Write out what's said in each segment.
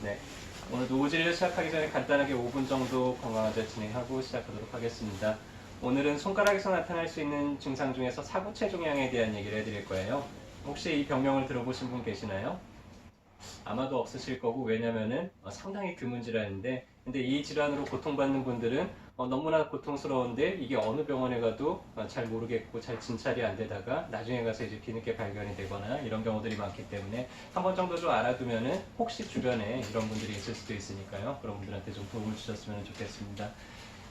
네. 오늘 노후 진료 시작하기 전에 간단하게 5분 정도 건강하자 진행하고 시작하도록 하겠습니다. 오늘은 손가락에서 나타날 수 있는 증상 중에서 사구체 종양에 대한 얘기를 해드릴 거예요. 혹시 이 병명을 들어보신 분 계시나요? 아마도 없으실 거고, 왜냐면은 상당히 드문 질환인데, 근데 이 질환으로 고통받는 분들은 너무나 고통스러운데 이게 어느 병원에 가도 잘 모르겠고 잘 진찰이 안 되다가 나중에 가서 이제 뒤늦게 발견이 되거나 이런 경우들이 많기 때문에 한 번 정도 좀 알아두면은 혹시 주변에 이런 분들이 있을 수도 있으니까요. 그런 분들한테 좀 도움을 주셨으면 좋겠습니다.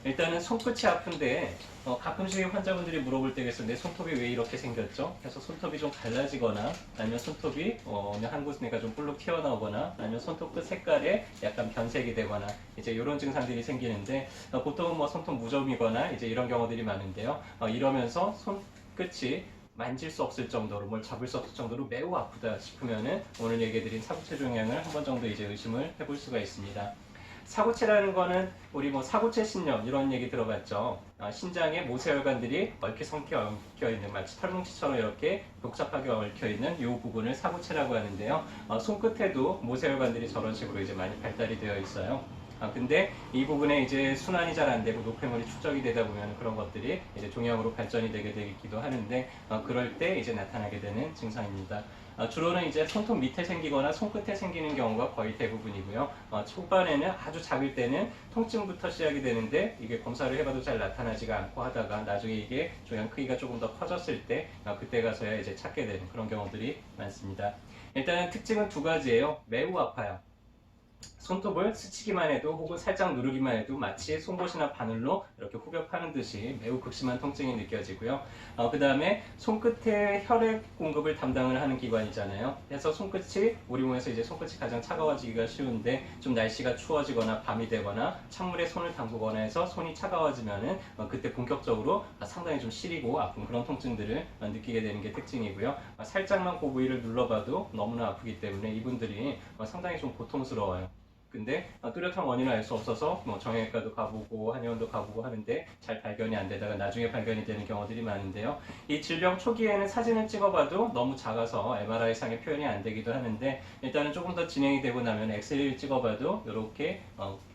일단은 손끝이 아픈데 가끔씩 환자분들이 물어볼 때가 있어요. 내 손톱이 왜 이렇게 생겼죠? 그래서 손톱이 좀 갈라지거나 아니면 손톱이 어느 한 곳에가 좀 볼록 튀어나오거나 아니면 손톱 끝 색깔에 약간 변색이 되거나 이제 이런 증상들이 생기는데 보통은 뭐 손톱 무좀이거나 이제 이런 경우들이 많은데요. 이러면서 손끝이 만질 수 없을 정도로 뭘 잡을 수 없을 정도로 매우 아프다 싶으면은 오늘 얘기해드린 사구체 종양을 한 번 정도 이제 의심을 해볼 수가 있습니다. 사구체라는 거는 우리 뭐 사구체 신염 이런 얘기 들어봤죠. 신장에 모세혈관들이 얽혀성겨 얽혀 있는 마치 털뭉치처럼 이렇게 복잡하게 얽혀 있는 이 부분을 사구체라고 하는데요. 손끝에도 모세혈관들이 저런 식으로 이제 많이 발달이 되어 있어요. 근데 이 부분에 이제 순환이 잘 안 되고 노폐물이 축적이 되다 보면 그런 것들이 이제 종양으로 발전이 되게 되기도 하는데 그럴 때 이제 나타나게 되는 증상입니다. 주로는 이제 손톱 밑에 생기거나 손끝에 생기는 경우가 거의 대부분이고요. 초반에는 아주 작을 때는 통증부터 시작이 되는데 이게 검사를 해봐도 잘 나타나지가 않고 하다가 나중에 이게 종양 크기가 조금 더 커졌을 때 그때 가서야 이제 찾게 되는 그런 경우들이 많습니다. 일단은 특징은 두 가지예요. 매우 아파요. 손톱을 스치기만 해도 혹은 살짝 누르기만 해도 마치 송곳이나 바늘로 이렇게 후벼 파는 듯이 매우 극심한 통증이 느껴지고요. 그 다음에 손끝에 혈액 공급을 담당을 하는 기관이잖아요. 그래서 손끝이 우리 몸에서 이제 손끝이 가장 차가워지기가 쉬운데 좀 날씨가 추워지거나 밤이 되거나 찬물에 손을 담그거나 해서 손이 차가워지면은 그때 본격적으로 상당히 좀 시리고 아픈 그런 통증들을 느끼게 되는 게 특징이고요. 살짝만 그 부위를 눌러봐도 너무나 아프기 때문에 이분들이 상당히 좀 고통스러워요. 근데 뚜렷한 원인을 알 수 없어서 뭐 정형외과도 가보고 한의원도 가보고 하는데 잘 발견이 안 되다가 나중에 발견이 되는 경우들이 많은데요. 이 질병 초기에는 사진을 찍어봐도 너무 작아서 MRI상의 표현이 안 되기도 하는데 일단은 조금 더 진행이 되고 나면 엑스레이를 찍어봐도 이렇게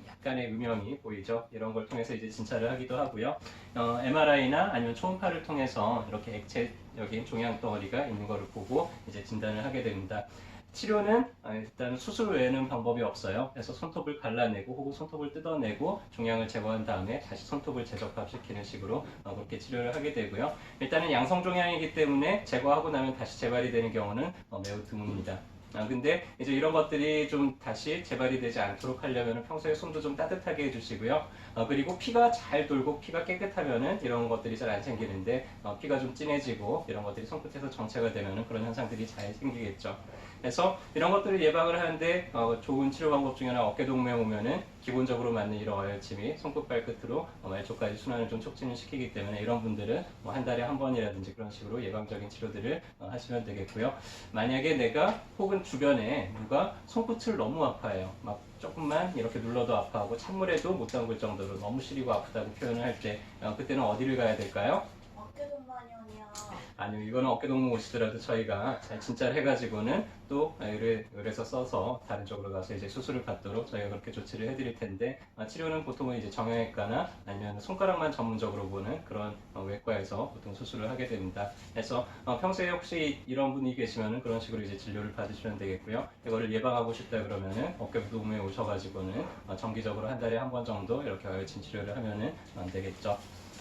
약간의 음영이 보이죠. 이런 걸 통해서 이제 진찰을 하기도 하고요. MRI나 아니면 초음파를 통해서 이렇게 액체적인 종양 덩어리가 있는 것을 보고 이제 진단을 하게 됩니다. 치료는 일단 수술 외에는 방법이 없어요. 그래서 손톱을 갈라내고 혹은 손톱을 뜯어내고 종양을 제거한 다음에 다시 손톱을 재적합시키는 식으로 그렇게 치료를 하게 되고요. 일단은 양성 종양이기 때문에 제거하고 나면 다시 재발이 되는 경우는 매우 드뭅니다. 근데 이제 이런 것들이 좀 다시 재발이 되지 않도록 하려면 평소에 손도 좀 따뜻하게 해주시고요. 그리고 피가 잘 돌고 피가 깨끗하면은 이런 것들이 잘 안 생기는데 피가 좀 진해지고 이런 것들이 손끝에서 정체가 되면은 그런 현상들이 잘 생기겠죠. 그래서 이런 것들을 예방을 하는데 좋은 치료 방법 중에 하나 어깨동무에 오면은 기본적으로 맞는 이런 어혈침이 손끝 발끝으로 말초까지 순환을 좀 촉진을 시키기 때문에 이런 분들은 뭐 한 달에 한 번이라든지 그런 식으로 예방적인 치료들을 하시면 되겠고요. 만약에 내가 혹은 주변에 누가 손끝을 너무 아파해요. 막 조금만 이렇게 눌러도 아파하고 찬물에도 못 담글 정도로 너무 시리고 아프다고 표현을 할 때 그때는 어디를 가야 될까요? 어깨동마녀이요. 아니요, 이거는 어깨동무 오시더라도 저희가 잘 진짜를 해가지고는 또 의뢰서 써서 다른 쪽으로 가서 이제 수술을 받도록 저희가 그렇게 조치를 해드릴 텐데 치료는 보통은 이제 정형외과나 아니면 손가락만 전문적으로 보는 그런 외과에서 보통 수술을 하게 됩니다. 그래서 평소에 혹시 이런 분이 계시면은 그런 식으로 이제 진료를 받으시면 되겠고요. 이거를 예방하고 싶다 그러면은 어깨동무에 오셔가지고는 정기적으로 한 달에 한 번 정도 이렇게 어혈침 치료를 하면은 되겠죠.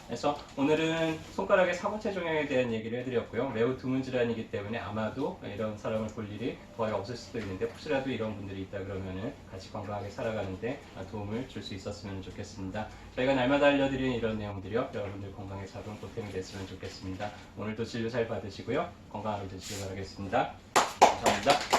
그래서 오늘은 손가락의 사구체 종양에 대한 얘기를 해드렸고요. 매우 드문 질환이기 때문에 아마도 이런 사람을 볼 일이 거의 없을 수도 있는데 혹시라도 이런 분들이 있다 그러면은 같이 건강하게 살아가는데 도움을 줄 수 있었으면 좋겠습니다. 저희가 날마다 알려드리는 이런 내용들이요. 여러분들 건강에 작은 보탬이 됐으면 좋겠습니다. 오늘도 진료 잘 받으시고요. 건강하게 되시길 바라겠습니다. 감사합니다.